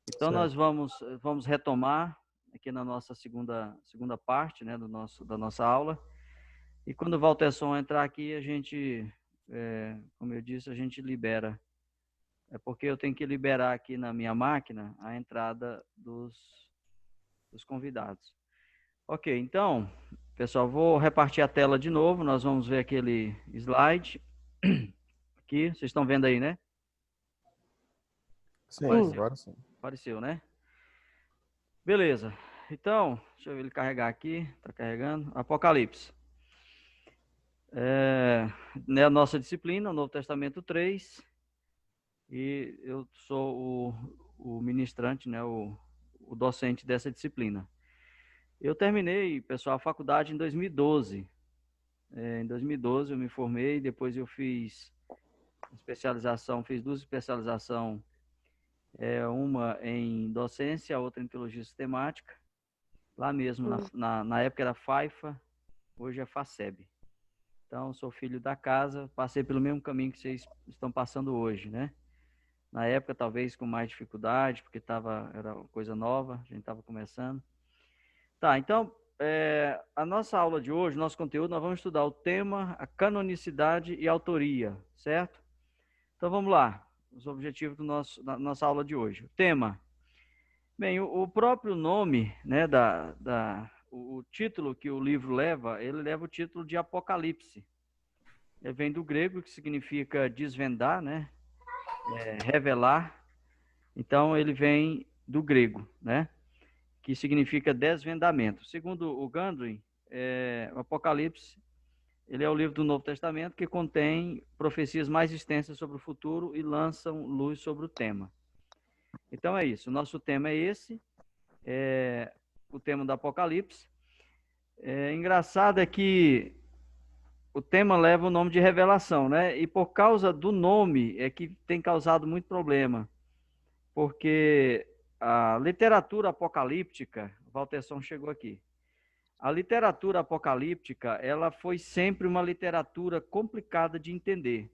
Então, nós Certo. vamos retomar aqui na nossa segunda parte, né, da nossa aula. E quando o Valterson entrar aqui, a gente, como eu disse, a gente libera. É porque eu tenho que liberar aqui na minha máquina a entrada dos convidados. Ok, então, pessoal, vou repartir a tela de novo. Nós vamos ver aquele slide aqui. Vocês estão vendo aí, né? Sim, Apareceu, agora sim. apareceu, né? Beleza. Então, deixa eu ver ele carregar aqui. Está carregando. Apocalipse. Né, a nossa disciplina, o Novo Testamento 3. E eu sou o ministrante, né, o docente dessa disciplina. Eu terminei, pessoal, a faculdade em 2012. Em 2012 eu me formei, depois eu fiz especialização, fiz duas especializações, uma em docência, a outra em teologia sistemática, lá mesmo, na época era FAIFA, hoje é FACEB. Então, sou filho da casa, passei pelo mesmo caminho que vocês estão passando hoje, né? Na época, talvez com mais dificuldade, porque era uma coisa nova, a gente estava começando. Tá, então, a nossa aula de hoje, nosso conteúdo, nós vamos estudar o tema, a canonicidade e autoria, certo? Então, vamos lá, os objetivos da nossa aula de hoje. O tema, bem, o próprio nome, né, o título que o livro leva, ele leva o título de Apocalipse. Ele vem do grego, que significa desvendar, né, revelar. Então, ele vem do grego, né, que significa desvendamento. Segundo o Gundry, o Apocalipse, ele é o livro do Novo Testamento que contém profecias mais extensas sobre o futuro e lançam luz sobre o tema. Então é isso, o nosso tema é esse, o tema do Apocalipse. Engraçado é que o tema leva o nome de revelação, né? E por causa do nome é que tem causado muito problema, porque a literatura apocalíptica, Valterson chegou aqui, a literatura apocalíptica, ela foi sempre uma literatura complicada de entender.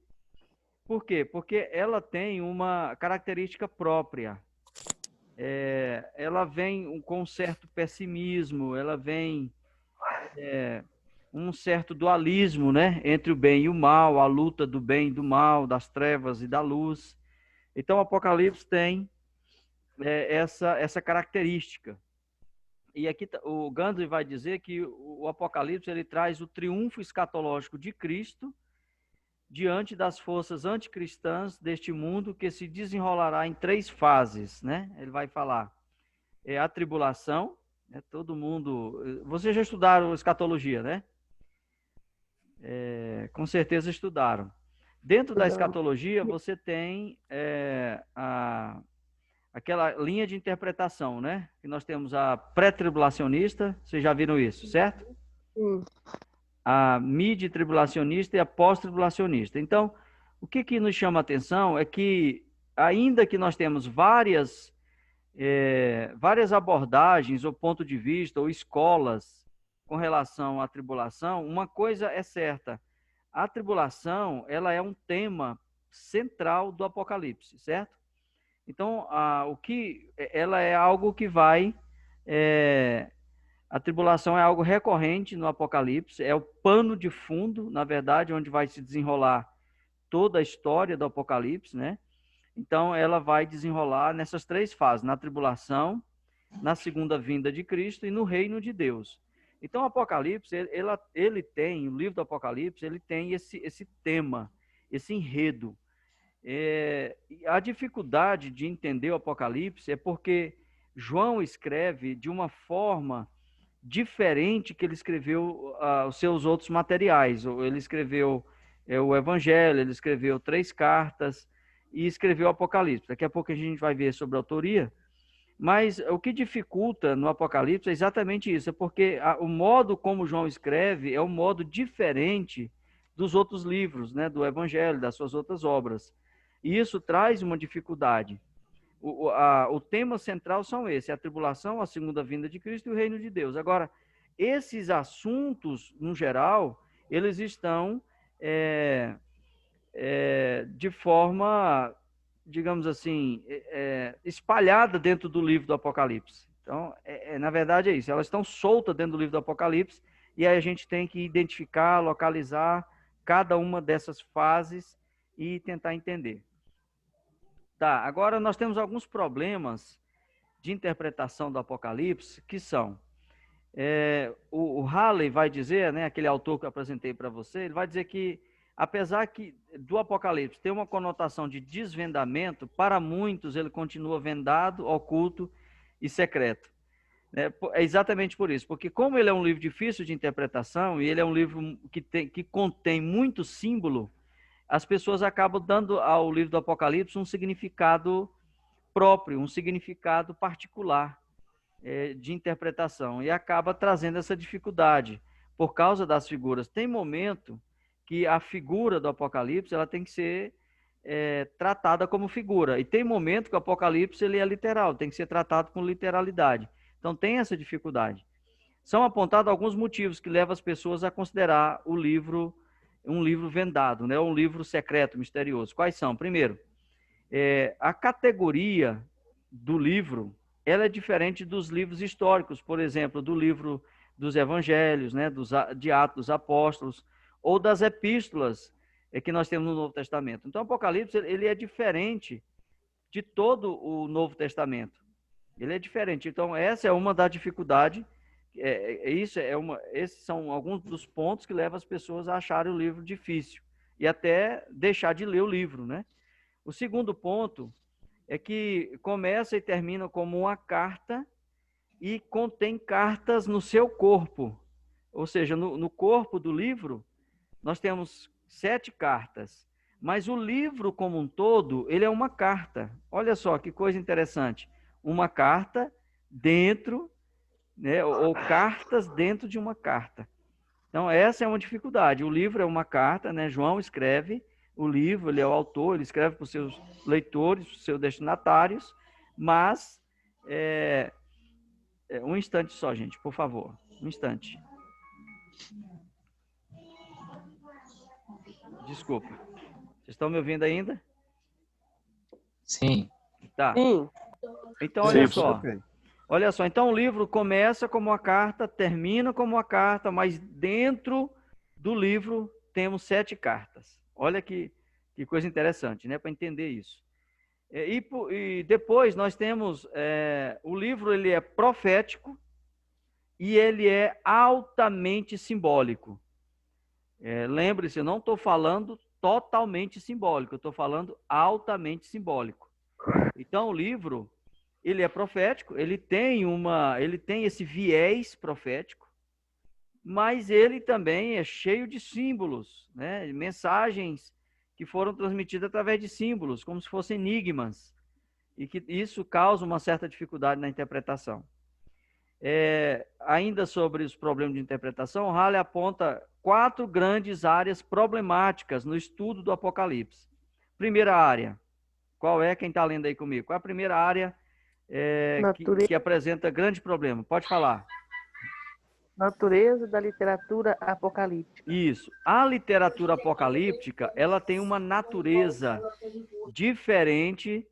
Por quê? Porque ela tem uma característica própria. Ela vem com um certo pessimismo, ela vem um certo dualismo, né, entre o bem e o mal, a luta do bem e do mal, das trevas e da luz. Então, o Apocalipse tem essa característica. E aqui o Gandhi vai dizer que o Apocalipse ele traz o triunfo escatológico de Cristo diante das forças anticristãs deste mundo que se desenrolará em três fases, né? Ele vai falar a tribulação, né? Todo mundo, vocês já estudaram escatologia, né? Com certeza estudaram. Dentro da escatologia você tem aquela linha de interpretação, né? Que nós temos a pré-tribulacionista, vocês já viram isso, certo? A mid-tribulacionista e a pós-tribulacionista. Então, o que nos chama a atenção é que, ainda que nós temos várias abordagens ou ponto de vista ou escolas com relação à tribulação, uma coisa é certa, a tribulação ela é um tema central do Apocalipse, certo? Então, ela é algo que vai a tribulação é algo recorrente no Apocalipse, é o pano de fundo, na verdade, onde vai se desenrolar toda a história do Apocalipse, né? Então, ela vai desenrolar nessas três fases: na tribulação, na segunda vinda de Cristo e no reino de Deus. Então, o Apocalipse, ele tem, o livro do Apocalipse, ele tem esse tema, esse enredo. A dificuldade de entender o Apocalipse é porque João escreve de uma forma diferente que ele escreveu os seus outros materiais. Ele escreveu o Evangelho, ele escreveu 3 cartas e escreveu o Apocalipse. Daqui a pouco a gente vai ver sobre a autoria, mas o que dificulta no Apocalipse é exatamente isso, é porque o modo como João escreve é um modo diferente dos outros livros, né, do Evangelho, das suas outras obras. E isso traz uma dificuldade. O tema central são esses: a tribulação, a segunda vinda de Cristo e o reino de Deus. Agora, esses assuntos, no geral, eles estão de forma digamos assim, espalhadas dentro do livro do Apocalipse. Então, na verdade é isso, elas estão soltas dentro do livro do Apocalipse, e aí a gente tem que identificar, localizar cada uma dessas fases e tentar entender. Tá, agora nós temos alguns problemas de interpretação do Apocalipse, que são, o Halley vai dizer, né, aquele autor que eu apresentei para você, ele vai dizer que, apesar que do Apocalipse ter uma conotação de desvendamento, para muitos ele continua vendado, oculto e secreto. É exatamente por isso, porque como ele é um livro difícil de interpretação, e ele é um livro que contém muito símbolo, as pessoas acabam dando ao livro do Apocalipse um significado próprio, um significado particular de interpretação, e acaba trazendo essa dificuldade por causa das figuras. Tem momento que a figura do Apocalipse ela tem que ser tratada como figura, e tem momento que o Apocalipse ele é literal, tem que ser tratado com literalidade. Então tem essa dificuldade. São apontados alguns motivos que levam as pessoas a considerar o livro um livro vendado, né? Um livro secreto, misterioso. Quais são? Primeiro, a categoria do livro ela é diferente dos livros históricos, por exemplo, do livro dos evangelhos, né? De Atos dos Apóstolos, ou das epístolas que nós temos no Novo Testamento. Então, o Apocalipse ele é diferente de todo o Novo Testamento. Ele é diferente. Então, essa é uma da dificuldade. Esses são alguns dos pontos que levam as pessoas a acharem o livro difícil e até deixar de ler o livro, né? O segundo ponto é que começa e termina como uma carta e contém cartas no seu corpo. Ou seja, no corpo do livro, nós temos 7 cartas, mas o livro como um todo, ele é uma carta. Olha só que coisa interessante. Uma carta dentro, né, ou cartas dentro de uma carta. Então, essa é uma dificuldade. O livro é uma carta, né? João escreve o livro, ele é o autor, ele escreve para os seus leitores, para os seus destinatários, mas um instante só, gente, por favor. Um instante. Desculpa. Vocês estão me ouvindo ainda? Sim. Tá. Sim. Então, olha só. Olha só, então o livro começa como uma carta, termina como uma carta, mas dentro do livro temos 7 cartas. Olha que coisa interessante, né? Para entender isso. E depois nós temos o livro, ele é profético e ele é altamente simbólico. Lembre-se, eu não estou falando totalmente simbólico, eu estou falando altamente simbólico. Então o livro ele é profético, ele tem esse viés profético, mas ele também é cheio de símbolos, né? Mensagens que foram transmitidas através de símbolos, como se fossem enigmas, e que isso causa uma certa dificuldade na interpretação. Ainda sobre os problemas de interpretação, Halley aponta 4 grandes áreas problemáticas no estudo do Apocalipse. Primeira área, qual é? Quem está lendo aí comigo? Qual é a primeira área que apresenta grande problema? Pode falar. Natureza da literatura apocalíptica. Isso. A literatura apocalíptica, ela tem uma natureza diferente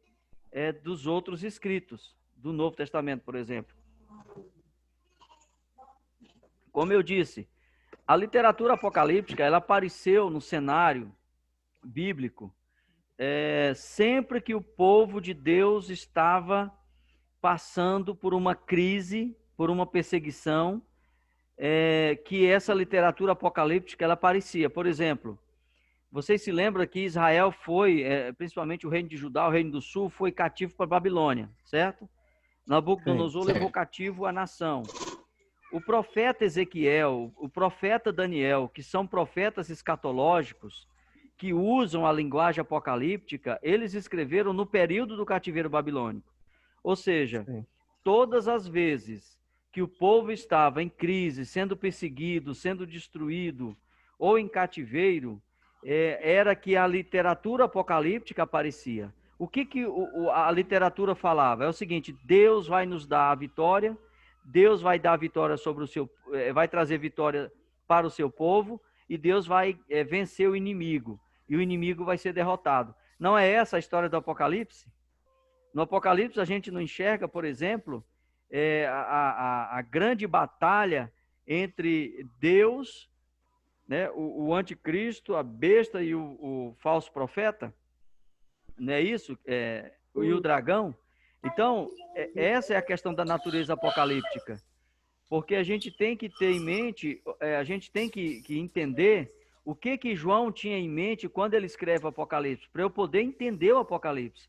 dos outros escritos, do Novo Testamento, por exemplo. Como eu disse, a literatura apocalíptica, ela apareceu no cenário bíblico sempre que o povo de Deus estava passando por uma crise, por uma perseguição, que essa literatura apocalíptica ela aparecia. Por exemplo, vocês se lembram que Israel foi, principalmente o reino de Judá, o reino do sul, foi cativo para a Babilônia, certo? Nabucodonosor levou cativo a nação. O profeta Ezequiel, o profeta Daniel, que são profetas escatológicos, que usam a linguagem apocalíptica, eles escreveram no período do cativeiro babilônico. Ou seja, todas as vezes que o povo estava em crise, sendo perseguido, sendo destruído ou em cativeiro, era que a literatura apocalíptica aparecia. O que a literatura falava? É o seguinte: Deus vai nos dar a vitória, Deus vai dar a vitória vai trazer vitória para o seu povo, e Deus vai vencer o inimigo, e o inimigo vai ser derrotado. Não é essa a história do Apocalipse? No Apocalipse a gente não enxerga, por exemplo, a grande batalha entre Deus, né, o anticristo, a besta e o falso profeta, não é isso? E o dragão. Então, essa é a questão da natureza apocalíptica, porque a gente tem que ter em mente, a gente tem que entender o que João tinha em mente quando ele escreve o Apocalipse, para eu poder entender o Apocalipse.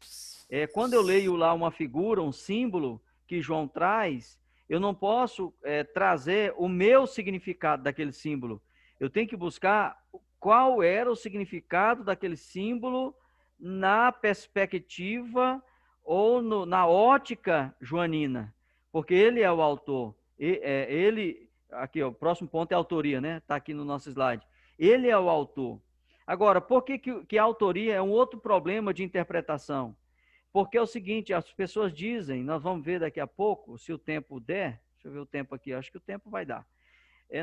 Quando eu leio lá uma figura, um símbolo que João traz, eu não posso trazer o meu significado daquele símbolo. Eu tenho que buscar qual era o significado daquele símbolo na perspectiva ou na ótica joanina, porque ele é o autor. Ele, aqui, ó, o próximo ponto é a autoria, né? Está aqui no nosso slide. Ele é o autor. Agora, por que a autoria é um outro problema de interpretação? Porque é o seguinte, as pessoas dizem, nós vamos ver daqui a pouco, se o tempo der, deixa eu ver o tempo aqui, acho que o tempo vai dar.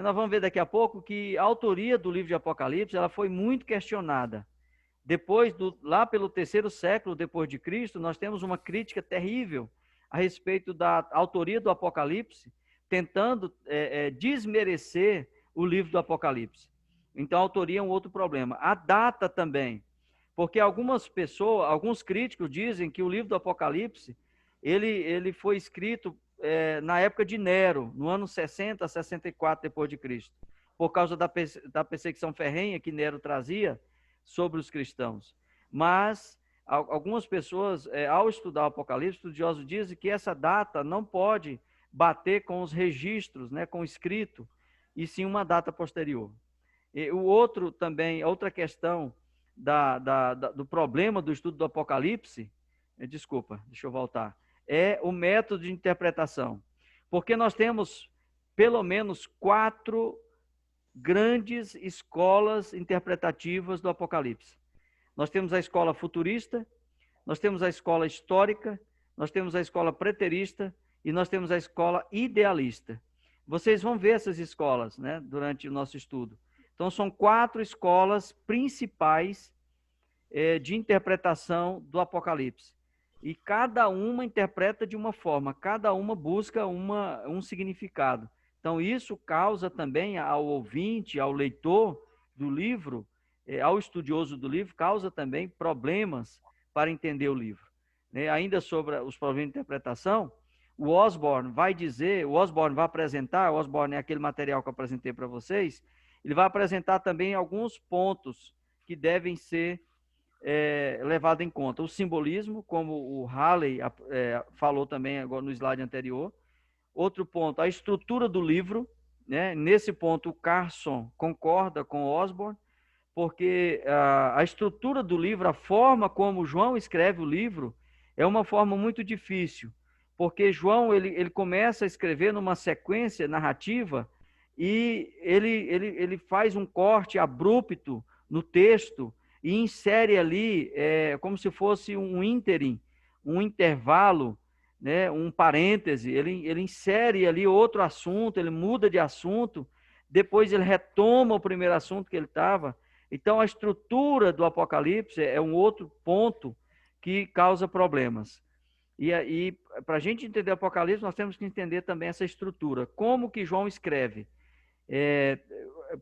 Nós vamos ver daqui a pouco que a autoria do livro de Apocalipse, ela foi muito questionada. Depois, lá pelo 3º século depois de Cristo, nós temos uma crítica terrível a respeito da autoria do Apocalipse, tentando desmerecer o livro do Apocalipse. Então, a autoria é um outro problema. A data também, porque algumas pessoas, alguns críticos dizem que o livro do Apocalipse, ele foi escrito na época de Nero, no ano 60 a 64 depois de Cristo, por causa da perseguição ferrenha que Nero trazia sobre os cristãos. Mas algumas pessoas, ao estudar o Apocalipse, estudiosos dizem que essa data não pode bater com os registros, né, com o escrito, e sim uma data posterior. E o outro também, outra questão do problema do estudo do Apocalipse, desculpa, deixa eu voltar, é o método de interpretação. Porque nós temos pelo menos 4 grandes escolas interpretativas do Apocalipse. Nós temos a escola futurista, nós temos a escola histórica, nós temos a escola preterista e nós temos a escola idealista. Vocês vão ver essas escolas, né, durante o nosso estudo. Então, são 4 escolas principais de interpretação do Apocalipse. E cada uma interpreta de uma forma, cada uma busca um significado. Então, isso causa também ao ouvinte, ao leitor do livro, ao estudioso do livro, causa também problemas para entender o livro. Ainda sobre os problemas de interpretação, o Osborne vai apresentar, o Osborne é aquele material que eu apresentei para vocês, ele vai apresentar também alguns pontos que devem ser levado em conta. O simbolismo, como o Halley falou também agora no slide anterior. Outro ponto, a estrutura do livro, né? Nesse ponto, o Carson concorda com o Osborne, porque a estrutura do livro, a forma como João escreve o livro, é uma forma muito difícil, porque João ele começa a escrever numa sequência narrativa e ele faz um corte abrupto no texto e insere ali como se fosse um ínterim, um intervalo, né, um parêntese, ele insere ali outro assunto, ele muda de assunto, depois ele retoma o primeiro assunto que ele estava. Então, a estrutura do Apocalipse é um outro ponto que causa problemas. E para a gente entender o Apocalipse, nós temos que entender também essa estrutura. Como que João escreve?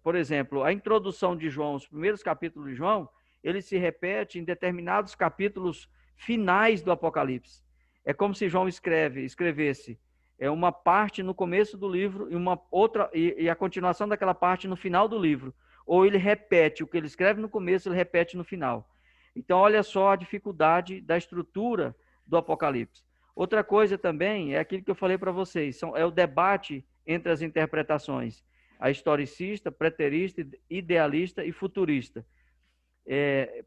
Por exemplo, a introdução de João, os primeiros capítulos de João, ele se repete em determinados capítulos finais do Apocalipse. É como se João escrevesse uma parte no começo do livro e uma outra e a continuação daquela parte no final do livro. Ou ele repete o que ele escreve no começo, ele repete no final. Então, olha só a dificuldade da estrutura do Apocalipse. Outra coisa também é aquilo que eu falei para vocês, é o debate entre as interpretações, a historicista, preterista, idealista e futurista.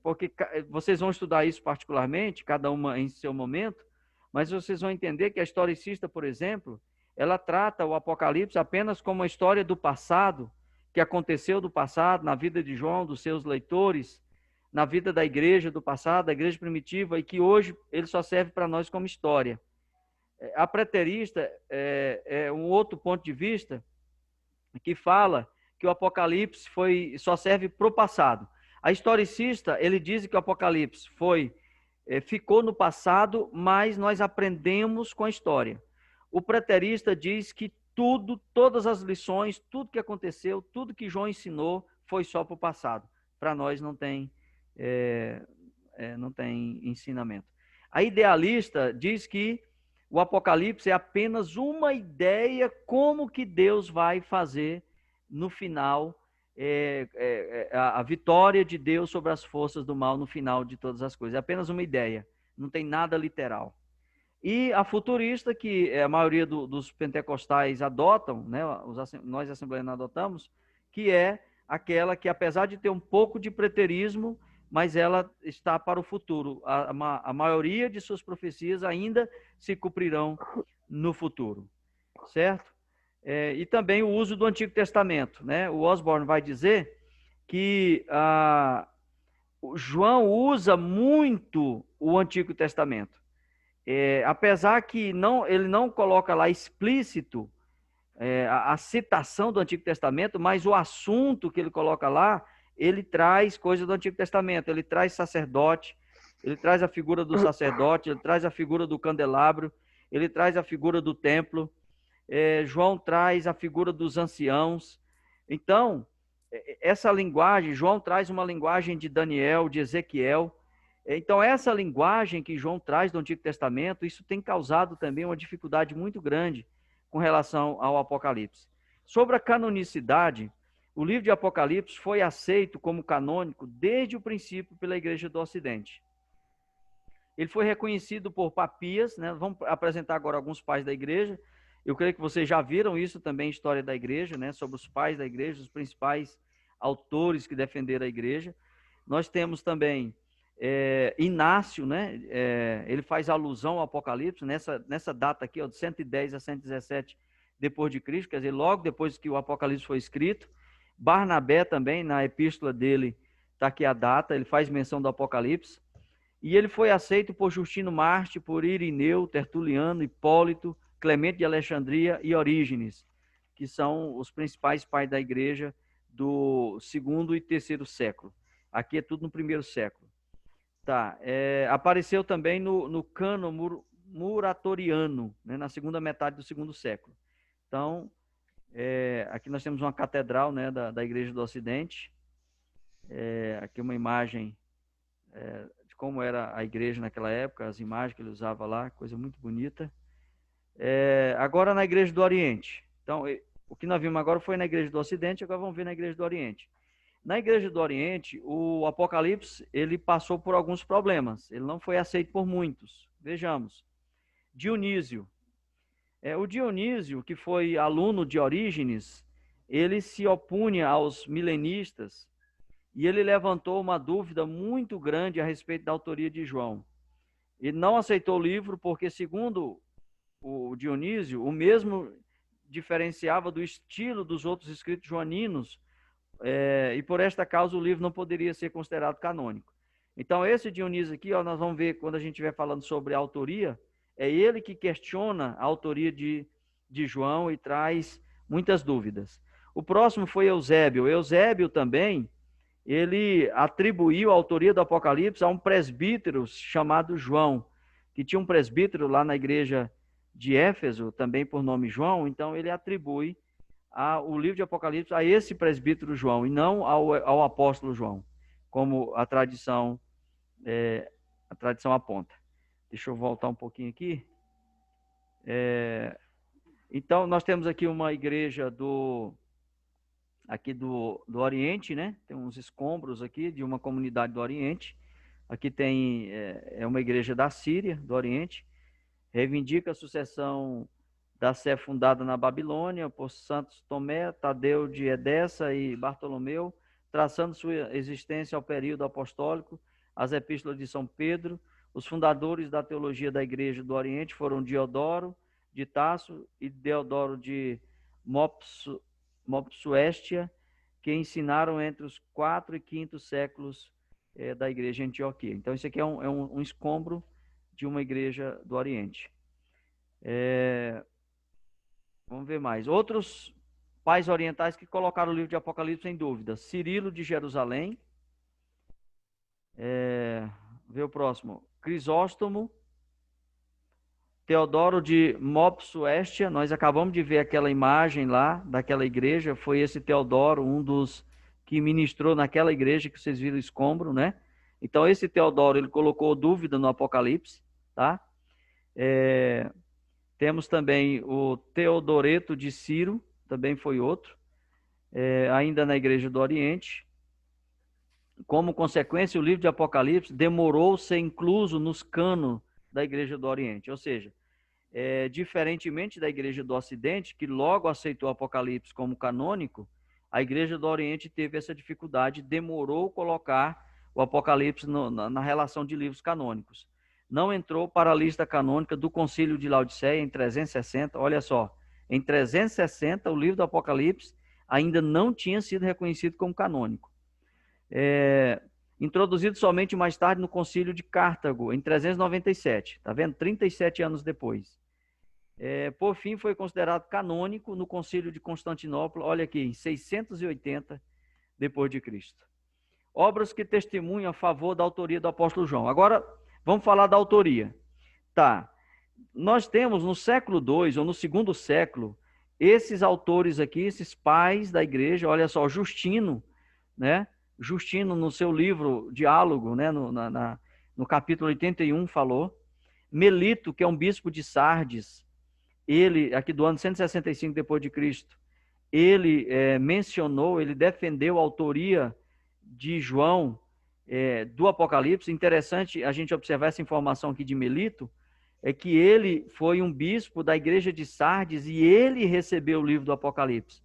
Porque vocês vão estudar isso particularmente, cada uma em seu momento, mas vocês vão entender que a historicista, por exemplo, ela trata o Apocalipse apenas como uma história do passado, que aconteceu do passado, na vida de João, dos seus leitores, na vida da igreja do passado, da igreja primitiva, e que hoje ele só serve para nós como história. A preterista é um outro ponto de vista que fala que o Apocalipse só serve para o passado. A historicista, ele diz que o Apocalipse ficou no passado, mas nós aprendemos com a história. O preterista diz que todas as lições, tudo que aconteceu, tudo que João ensinou foi só para o passado. Para nós não tem ensinamento. A idealista diz que o Apocalipse é apenas uma ideia como que Deus vai fazer no final a vitória de Deus sobre as forças do mal no final de todas as coisas. É apenas uma ideia, não tem nada literal. E a futurista, que a maioria dos pentecostais adotam, né, nós assembleianos adotamos, que é aquela que, apesar de ter um pouco de preterismo, mas ela está para o futuro. A maioria de suas profecias ainda se cumprirão no futuro, certo? E também o uso do Antigo Testamento, né? O Osborne vai dizer que João usa muito o Antigo Testamento. Apesar que ele não coloca lá explícito a citação do Antigo Testamento, mas o assunto que ele coloca lá, ele traz coisas do Antigo Testamento, ele traz sacerdote, ele traz a figura do sacerdote, ele traz a figura do candelabro, ele traz a figura do templo, João traz a figura dos anciãos. Então, essa linguagem, João traz uma linguagem de Daniel, de Ezequiel. Então, essa linguagem que João traz do Antigo Testamento, isso tem causado também uma dificuldade muito grande com relação ao Apocalipse. Sobre a canonicidade, o livro de Apocalipse foi aceito como canônico desde o princípio pela Igreja do Ocidente. Ele foi reconhecido por papias, né? Vamos apresentar agora alguns pais da Igreja. Eu creio que vocês já viram isso também, história da Igreja, né? Sobre os pais da Igreja, os principais autores que defenderam a Igreja. Nós temos também Inácio, né? Ele faz alusão ao Apocalipse, nessa data aqui, ó, de 110 a 117 depois de Cristo, quer dizer, logo depois que o Apocalipse foi escrito. Barnabé também, na epístola dele, está aqui a data, ele faz menção do Apocalipse. E ele foi aceito por Justino Marte, por Irineu, Tertuliano, Hipólito, Clemente de Alexandria e Orígenes, que são os principais pais da Igreja do 2º e 3º século. Aqui é tudo no 1º século. Tá, apareceu também no Cânon Muratoriano, né, na segunda metade do 2º século. Então, aqui nós temos uma catedral, né, da Igreja do Ocidente. Aqui uma imagem de como era a igreja naquela época, as imagens que ele usava lá, coisa muito bonita. Agora na Igreja do Oriente. Então, o que nós vimos agora foi na Igreja do Ocidente, agora vamos ver na Igreja do Oriente. Na Igreja do Oriente, o Apocalipse, ele passou por alguns problemas. Ele não foi aceito por muitos. Vejamos. Dionísio. O Dionísio, que foi aluno de Orígenes, ele se opunha aos milenistas e ele levantou uma dúvida muito grande a respeito da autoria de João. Ele não aceitou o livro porque, segundo o Dionísio, o mesmo diferenciava do estilo dos outros escritos joaninos, e por esta causa o livro não poderia ser considerado canônico. Então, esse Dionísio aqui, ó, nós vamos ver quando a gente estiver falando sobre a autoria, é ele que questiona a autoria de João e traz muitas dúvidas. O próximo foi Eusébio. Eusébio também, ele atribuiu a autoria do Apocalipse a um presbítero chamado João, que tinha um presbítero lá na igreja de Éfeso, também por nome João, então ele atribui o livro de Apocalipse a esse presbítero João, e não ao apóstolo João, como a tradição aponta. Deixa eu voltar um pouquinho aqui. Então, nós temos aqui uma igreja aqui do Oriente, né? Tem uns escombros aqui de uma comunidade do Oriente. Aqui tem uma igreja da Síria, do Oriente. Reivindica a sucessão da sé fundada na Babilônia por Santos Tomé, Tadeu de Edessa e Bartolomeu, traçando sua existência ao período apostólico, as epístolas de São Pedro. Os fundadores da teologia da Igreja do Oriente foram Diodoro de Tasso e Deodoro de Mopsuestia, que ensinaram entre os 4º e 5º séculos da Igreja de Antioquia. Então, isso aqui é um escombro de uma igreja do Oriente. Vamos ver mais. Outros pais orientais que colocaram o livro de Apocalipse em dúvida. Cirilo de Jerusalém, Vê o próximo. Crisóstomo, Teodoro de Mopsuestia, nós acabamos de ver aquela imagem lá daquela igreja, foi esse Teodoro, um dos que ministrou naquela igreja que vocês viram o escombro, né? Então esse Teodoro, ele colocou dúvida no Apocalipse, tá? Temos também o Teodoreto de Ciro, também foi outro, ainda na igreja do Oriente. Como consequência, o livro de Apocalipse demorou a ser incluso nos cânones da igreja do Oriente, ou seja, diferentemente da igreja do Ocidente, que logo aceitou o Apocalipse como canônico, a igreja do Oriente teve essa dificuldade, demorou colocar o Apocalipse na relação de livros canônicos. Não entrou para a lista canônica do Concílio de Laodiceia em 360, olha só, em 360 o livro do Apocalipse ainda não tinha sido reconhecido como canônico. Introduzido somente mais tarde no Concílio de Cartago, em 397, tá vendo? 37 anos depois. Por fim, foi considerado canônico no Concílio de Constantinopla, olha aqui, em 680 depois de Cristo. Obras que testemunham a favor da autoria do apóstolo João. Agora, vamos falar da autoria. Tá, nós temos no século II, ou no segundo século, esses autores aqui, esses pais da igreja, olha só, Justino, né? Justino, no seu livro Diálogo, né? No capítulo 81, falou. Melito, que é um bispo de Sardes, ele, aqui do ano 165 depois de Cristo, ele mencionou, ele defendeu a autoria de João do Apocalipse. Interessante a gente observar essa informação aqui de Melito, é que ele foi um bispo da igreja de Sardes e ele recebeu o livro do Apocalipse.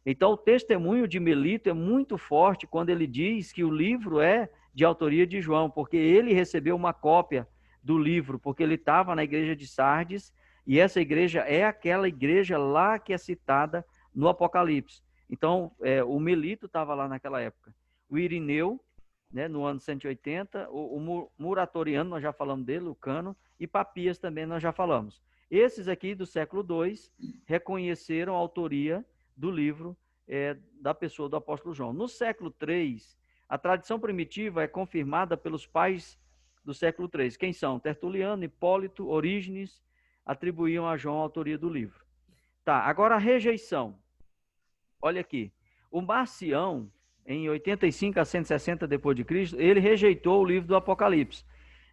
Então, o testemunho de Melito é muito forte quando ele diz que o livro é de autoria de João, porque ele recebeu uma cópia do livro, porque ele estava na igreja de Sardes, e essa igreja é aquela igreja lá que é citada no Apocalipse. Então, o Melito estava lá naquela época. O Irineu, né, no ano 180, o Muratoriano, nós já falamos dele, o Cano, e Papias também nós já falamos. Esses aqui do século II reconheceram a autoria do livro da pessoa do apóstolo João. No século III, a tradição primitiva é confirmada pelos pais do século III. Quem são? Tertuliano, Hipólito, Orígenes, atribuíam a João a autoria do livro. Tá, agora a rejeição. Olha aqui. O Marcião, em 85 a 160 depois de Cristo, ele rejeitou o livro do Apocalipse.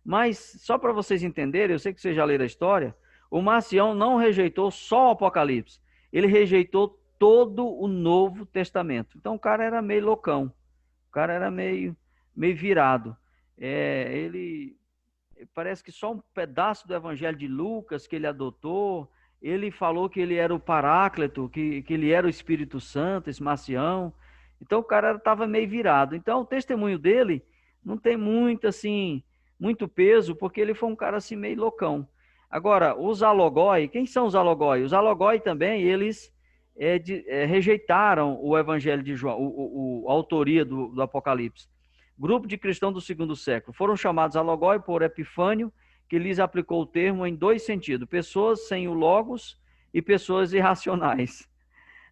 Mas, só para vocês entenderem, eu sei que vocês já leram a história, o Marcião não rejeitou só o Apocalipse, ele rejeitou todo o Novo Testamento. Então, o cara era meio loucão, o cara era meio virado. Ele parece que só um pedaço do Evangelho de Lucas que ele adotou. Ele falou que ele era o Paráclito, que ele era o Espírito Santo, esse Marcião. Então, o cara estava meio virado. Então, o testemunho dele não tem muito, assim, muito peso, porque ele foi um cara assim meio loucão. Agora, os alogói, quem são os alogói? Os alogói também, eles rejeitaram o Evangelho de João, a autoria do Apocalipse. Grupo de cristãos do segundo século. Foram chamados alogói por Epifânio, que lhes aplicou o termo em dois sentidos: pessoas sem o logos e pessoas irracionais.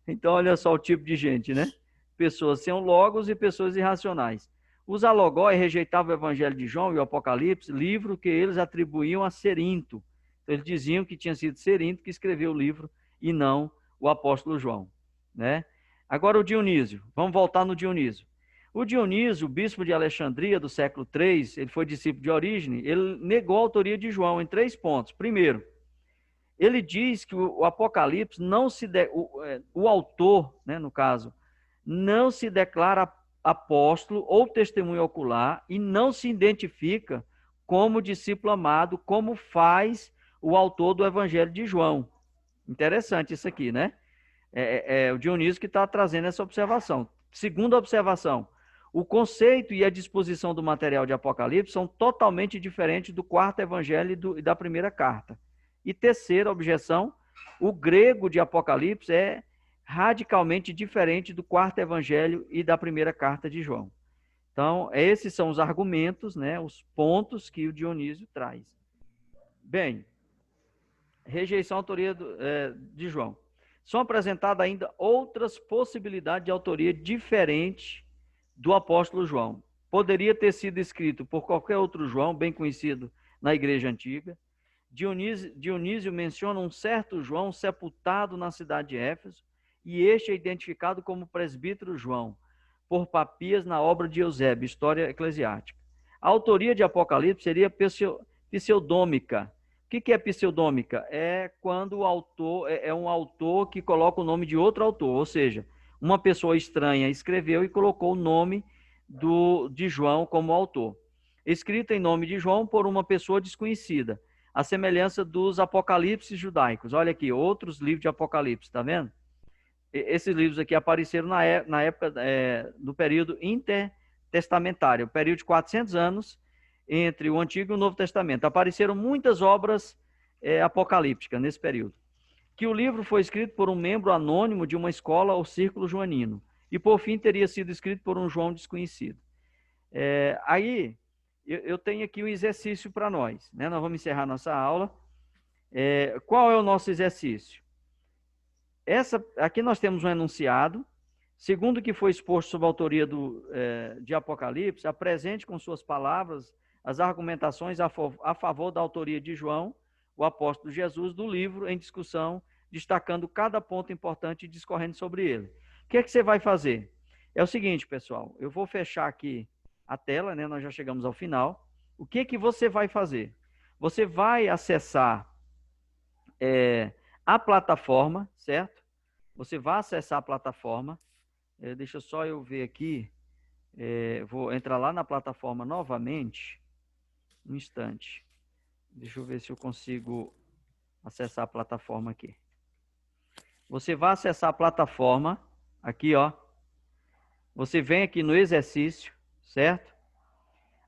Então, olha só o tipo de gente, né? Pessoas sem o logos e pessoas irracionais. Os alogói rejeitavam o Evangelho de João e o Apocalipse, livro que eles atribuíam a Cerinto. Então, eles diziam que tinha sido Cerinto que escreveu o livro e não o apóstolo João, né? Agora o Dionísio. Vamos voltar no Dionísio. O Dionísio, o bispo de Alexandria do século III, ele foi discípulo de Orígenes, ele negou a autoria de João em 3 pontos. Primeiro, ele diz que o Apocalipse não se... o autor, né, no caso, não se declara apóstolo ou testemunho ocular e não se identifica como discípulo amado, como faz o autor do Evangelho de João. Interessante isso aqui, né? O Dionísio que está trazendo essa observação. Segunda observação, o conceito e a disposição do material de Apocalipse são totalmente diferentes do quarto evangelho e da primeira carta. E terceira objeção, o grego de Apocalipse é radicalmente diferente do quarto evangelho e da primeira carta de João. Então, esses são os argumentos, né, os pontos que o Dionísio traz. Bem, rejeição à autoria de João. São apresentadas ainda outras possibilidades de autoria diferente do apóstolo João. Poderia ter sido escrito por qualquer outro João, bem conhecido na Igreja Antiga. Dionísio menciona um certo João sepultado na cidade de Éfeso, e este é identificado como presbítero João, por Papias na obra de Eusébio, História Eclesiástica. A autoria de Apocalipse seria pseudômica. O que é pseudômica? É quando o autor é um autor que coloca o nome de outro autor, ou seja, uma pessoa estranha escreveu e colocou o nome de João como autor. Escrita em nome de João por uma pessoa desconhecida, a semelhança dos apocalipses judaicos. Olha aqui, outros livros de Apocalipse, tá vendo? Esses livros aqui apareceram na época do período intertestamentário, período de 400 anos entre o Antigo e o Novo Testamento. Apareceram muitas obras apocalípticas nesse período. Que o livro foi escrito por um membro anônimo de uma escola ou círculo joanino, e por fim teria sido escrito por um João desconhecido. Aí, eu tenho aqui um exercício para nós, né? Nós vamos encerrar nossa aula. Qual é o nosso exercício? Aqui nós temos um enunciado. Segundo o que foi exposto sob a autoria de Apocalipse, apresente com suas palavras as argumentações a favor da autoria de João, o apóstolo Jesus, do livro em discussão, destacando cada ponto importante e discorrendo sobre ele. O que é que você vai fazer? É o seguinte, pessoal, eu vou fechar aqui a tela, né? Nós já chegamos ao final. O que é que você vai fazer? Você vai acessar a plataforma, certo? Você vai acessar a plataforma. Deixa só eu ver aqui. Vou entrar lá na plataforma novamente. Um instante. Deixa eu ver se eu consigo acessar a plataforma aqui. Você vai acessar a plataforma. Aqui, ó. Você vem aqui no exercício, certo?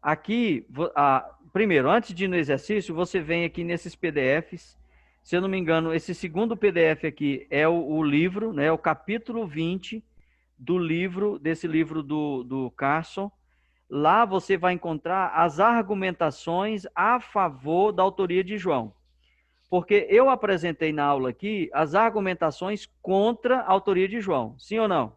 Aqui, primeiro, antes de ir no exercício, você vem aqui nesses PDFs. Se eu não me engano, esse segundo PDF aqui é o livro, né? O capítulo 20 desse livro do Carson. Lá você vai encontrar as argumentações a favor da autoria de João. Porque eu apresentei na aula aqui as argumentações contra a autoria de João. Sim ou não?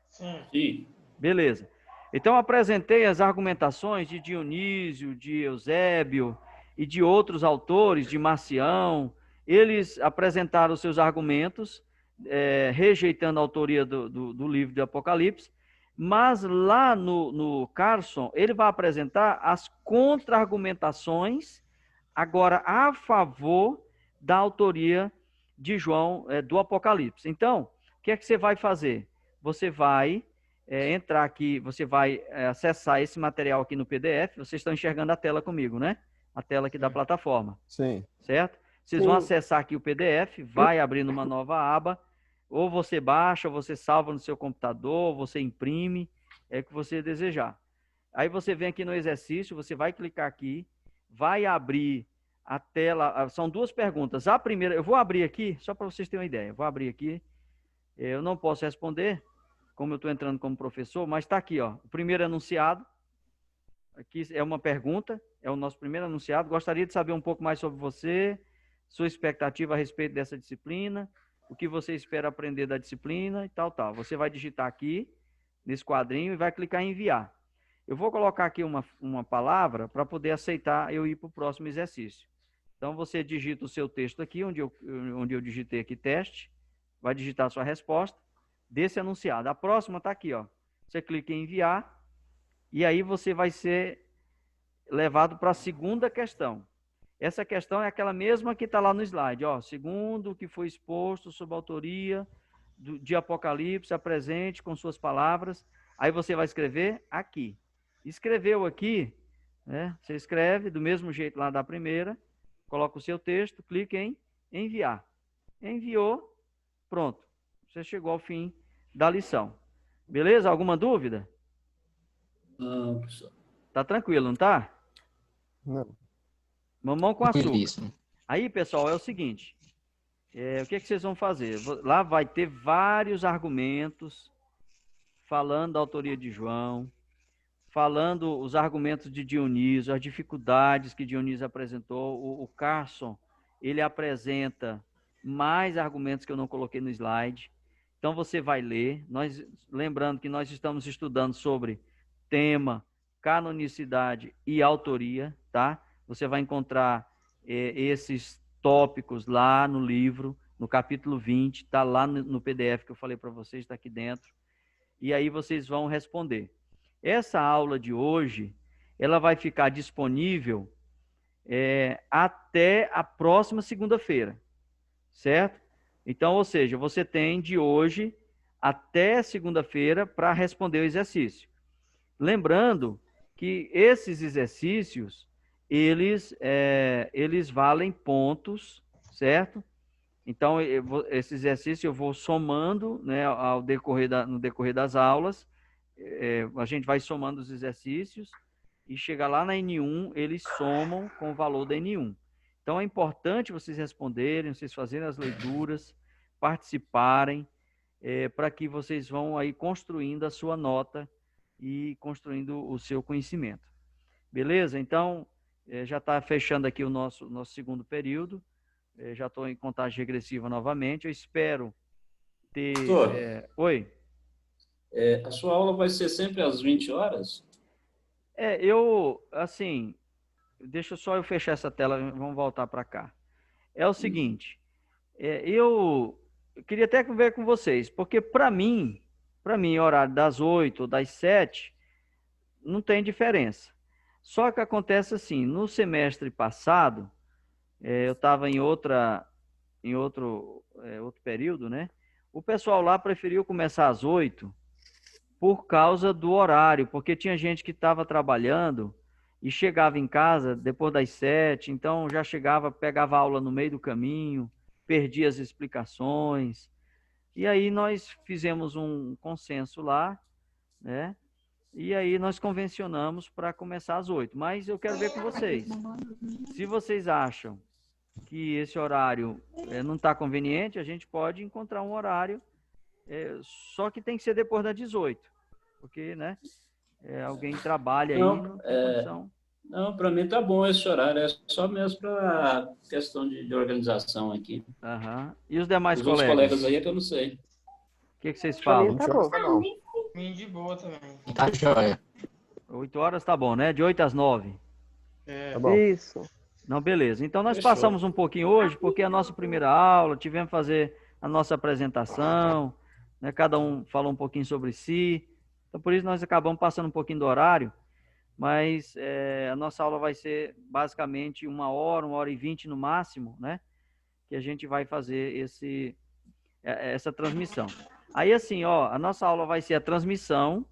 Sim. Beleza. Então, eu apresentei as argumentações de Dionísio, de Eusébio e de outros autores, de Marcião. Eles apresentaram os seus argumentos, rejeitando a autoria do livro de Apocalipse, mas lá no Carson, ele vai apresentar as contra-argumentações, agora a favor da autoria de João, do Apocalipse. Então, o que é que você vai fazer? Você vai entrar aqui, você vai acessar esse material aqui no PDF. Vocês estão enxergando a tela comigo, né? A tela aqui da plataforma. Sim. Certo? Vocês vão acessar aqui o PDF, vai abrir numa nova aba, ou você baixa, ou você salva no seu computador, ou você imprime, é o que você desejar. Aí você vem aqui no exercício, você vai clicar aqui, vai abrir a tela, são duas perguntas. A primeira, eu vou abrir aqui, só para vocês terem uma ideia, vou abrir aqui, eu não posso responder, como eu estou entrando como professor, mas está aqui, ó, o primeiro enunciado. Aqui é uma pergunta, é o nosso primeiro enunciado. Gostaria de saber um pouco mais sobre você, sua expectativa a respeito dessa disciplina, o que você espera aprender da disciplina e tal, tal. Você vai digitar aqui, nesse quadrinho, e vai clicar em enviar. Eu vou colocar aqui uma palavra para poder aceitar eu ir para o próximo exercício. Então, você digita o seu texto aqui, onde eu digitei aqui teste, vai digitar a sua resposta desse enunciado. A próxima está aqui, ó. Você clica em enviar e aí você vai ser levado para a segunda questão. Essa questão é aquela mesma que está lá no slide, ó. Segundo o que foi exposto sob a autoria de Apocalipse, apresente com suas palavras. Aí você vai escrever aqui. Escreveu aqui, né? Você escreve do mesmo jeito lá da primeira, coloca o seu texto, clica em enviar. Enviou, pronto. Você chegou ao fim da lição. Beleza? Alguma dúvida? Não, professor. Tá tranquilo, não tá? Não. Mamão com açúcar. Isso. Aí, pessoal, é o seguinte. O que vocês vão fazer? Lá vai ter vários argumentos falando da autoria de João, falando os argumentos de Dionísio, as dificuldades que Dionísio apresentou. O Carson, ele apresenta mais argumentos que eu não coloquei no slide. Então, você vai ler. Lembrando que nós estamos estudando sobre tema, canonicidade e autoria, tá? Você vai encontrar esses tópicos lá no livro, no capítulo 20, tá lá no PDF que eu falei para vocês, está aqui dentro. E aí vocês vão responder. Essa aula de hoje, ela vai ficar disponível até a próxima segunda-feira, certo? Então, ou seja, você tem de hoje até segunda-feira para responder o exercício. Lembrando que esses exercícios, eles valem pontos, certo? Então, esse exercício eu vou somando, né, no decorrer das aulas, a gente vai somando os exercícios e chega lá na N1, eles somam com o valor da N1. Então, é importante vocês responderem, vocês fazerem as leituras, participarem, para que vocês vão aí construindo a sua nota e construindo o seu conhecimento. Beleza? Então, já está fechando aqui o nosso segundo período. Já estou em contagem regressiva novamente. Eu espero ter... Oi? A sua aula vai ser sempre às 20 horas? Assim, deixa só eu fechar essa tela, vamos voltar para cá. É o seguinte, eu queria até ver com vocês, porque para mim, horário das 8 ou das 7, não tem diferença. Só que acontece assim, no semestre passado, eu estava em outro período, né? O pessoal lá preferiu começar às 8 por causa do horário, porque tinha gente que estava trabalhando e chegava em casa depois das 7, então já chegava, pegava aula no meio do caminho, perdia as explicações. E aí nós fizemos um consenso lá, né? E aí nós convencionamos para começar às 8. Mas eu quero ver com vocês. Se vocês acham que esse horário não está conveniente, a gente pode encontrar um horário, só que tem que ser depois das 18. Porque, né? Alguém trabalha aí, não tem condição. Não, para mim tá bom esse horário, é só mesmo para questão de organização aqui. Uhum. E os demais Os outros colegas aí é que eu não sei. O que vocês falam? Tá bom. De boa também. Tá joia. 8 horas tá bom, né? De 8 às 9. Tá bom. Isso. Não, beleza. Então nós Fechou. passamos um pouquinho hoje, porque é a nossa primeira aula, tivemos que fazer a nossa apresentação, né? Cada um falou um pouquinho sobre si. Então por isso nós acabamos passando um pouquinho do horário, mas a nossa aula vai ser basicamente 1 hora e 20 no máximo, né? Que a gente vai fazer essa transmissão. Aí assim, ó, a nossa aula vai ser a transmissão,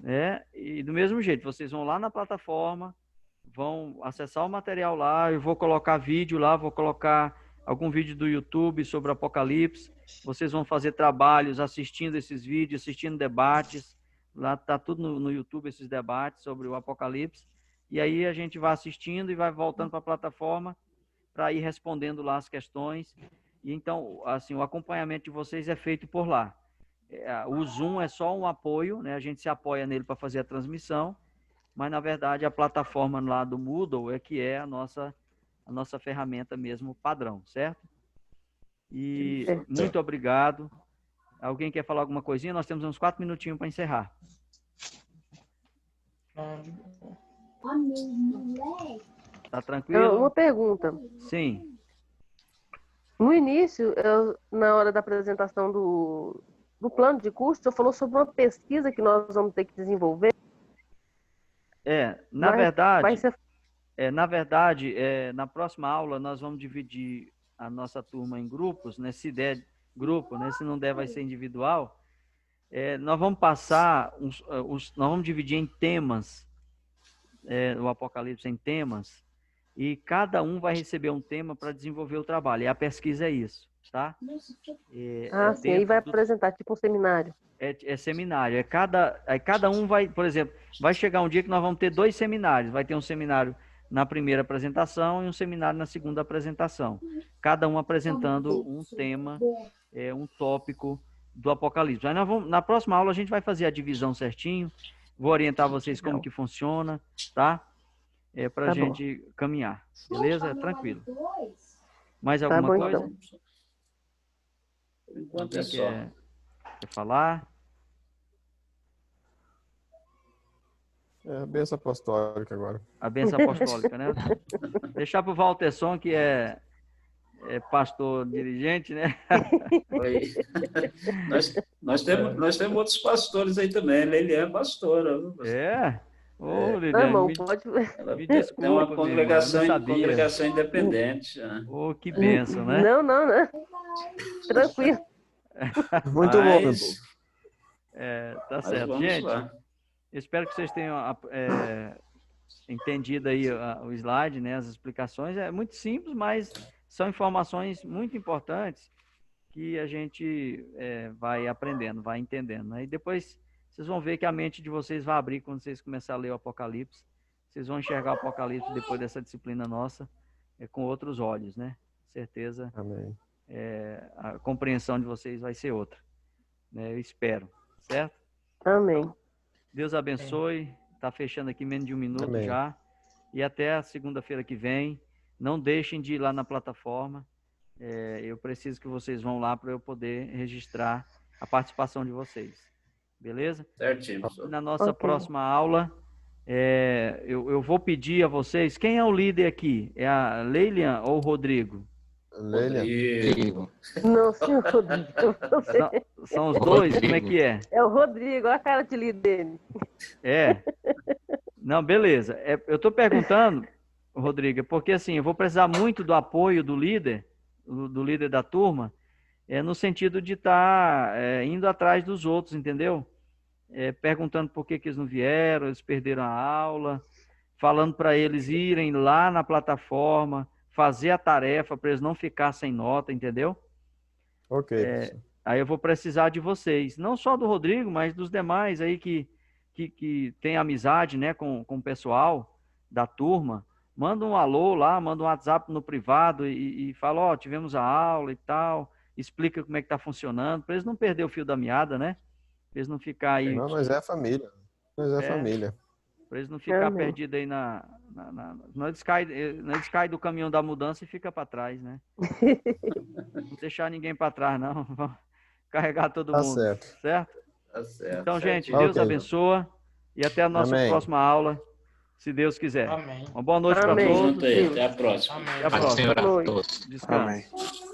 né? E do mesmo jeito, vocês vão lá na plataforma, vão acessar o material lá, eu vou colocar vídeo lá, vou colocar algum vídeo do YouTube sobre o Apocalipse, vocês vão fazer trabalhos assistindo esses vídeos, assistindo debates, lá tá tudo no YouTube, esses debates sobre o Apocalipse, e aí a gente vai assistindo e vai voltando para a plataforma para ir respondendo lá as questões, e então, assim, o acompanhamento de vocês é feito por lá. O Zoom é só um apoio, né? A gente se apoia nele para fazer a transmissão, mas na verdade a plataforma lá do Moodle é que é a nossa ferramenta mesmo padrão, certo? E muito obrigado. Alguém quer falar alguma coisinha? Nós temos uns 4 minutinhos para encerrar. Tá tranquilo? Uma pergunta. Sim. No início, na hora da apresentação do plano de curso, você falou sobre uma pesquisa que nós vamos ter que desenvolver. Na verdade, na próxima aula nós vamos dividir a nossa turma em grupos, né? Se der grupo, né? Se não der, vai ser individual. Nós vamos passar, nós vamos dividir em temas, o Apocalipse em temas, e cada um vai receber um tema para desenvolver o trabalho. E a pesquisa é isso, tá? Sim, aí vai apresentar tipo um seminário. Seminário. Cada um vai, por exemplo, vai chegar um dia que nós vamos ter 2 seminários. Vai ter um seminário na primeira apresentação e um seminário na segunda apresentação. Cada um apresentando um tema, um tópico do Apocalipse. Aí na próxima aula a gente vai fazer a divisão certinho. Vou orientar vocês como que funciona, tá? Para a gente caminhar. Beleza? Tranquilo. Mais alguma coisa? Então. Enquanto é só. Quer falar? É a benção apostólica agora. A bênção apostólica, né? Deixar para o Walterson, que é pastor dirigente, né? Oi. Nós temos outros pastores aí também. Ele é pastora. Viu, pastor? É? Ô, Não, Liliane, irmão, me pode. desculpa, Tem uma minha irmã, eu não sabia. congregação independente. Né? Ô, que bênção, né? Não, não, não. Tranquilo. Muito bom, meu povo. Tá Mas certo. vamos Gente, lá. eu espero que vocês tenham entendido aí o slide, né? As explicações. É muito simples, mas são informações muito importantes que a gente vai aprendendo, vai entendendo, né? E depois vocês vão ver que a mente de vocês vai abrir quando vocês começarem a ler o Apocalipse. Vocês vão enxergar o Apocalipse depois dessa disciplina nossa com outros olhos, né? Certeza. Amém. A compreensão de vocês vai ser outra, né? Eu espero, certo? Amém. Deus abençoe. Está fechando aqui menos de um minuto Amém. já. E até a segunda-feira que vem. Não deixem de ir lá na plataforma. Eu preciso que vocês vão lá para eu poder registrar a participação de vocês. Beleza? Certinho, pastor. Na nossa Ok. próxima aula, eu vou pedir a vocês, quem é o líder aqui? É a Leilian ou o Rodrigo? Leila. Rodrigo. Não, senhor Rodrigo. São os dois? Como é que é? É o Rodrigo, olha a cara de líder dele. Não, beleza. Eu estou perguntando, Rodrigo, porque assim, eu vou precisar muito do apoio do líder da turma, no sentido de estar indo atrás dos outros, entendeu? Perguntando por que eles não vieram, eles perderam a aula, falando para eles irem lá na plataforma, fazer a tarefa para eles não ficar sem nota, entendeu? Ok. professor. Aí eu vou precisar de vocês, não só do Rodrigo, mas dos demais aí que tem amizade, né, com o pessoal da turma. Manda um alô lá, manda um WhatsApp no privado e fala, tivemos a aula e tal, explica como é que está funcionando, para eles não perder o fio da meada, né? Para eles não ficar aí, Não, nós é a família. Nós é a família. para eles não ficar Amém. perdidos aí nós cai do caminhão da mudança e fica para trás, né? Não deixar ninguém para trás, não. Vamos carregar todo Tá mundo, certo. certo? Tá certo. Então, gente, certinho. Deus Ok. abençoa e até a nossa Amém. próxima aula, se Deus quiser. Amém. Uma boa noite para Amém. Tamo todos. junto aí. Até a próxima. Amém. Até a Tá próxima. Senhor a Boa noite. todos. Descanse. Amém.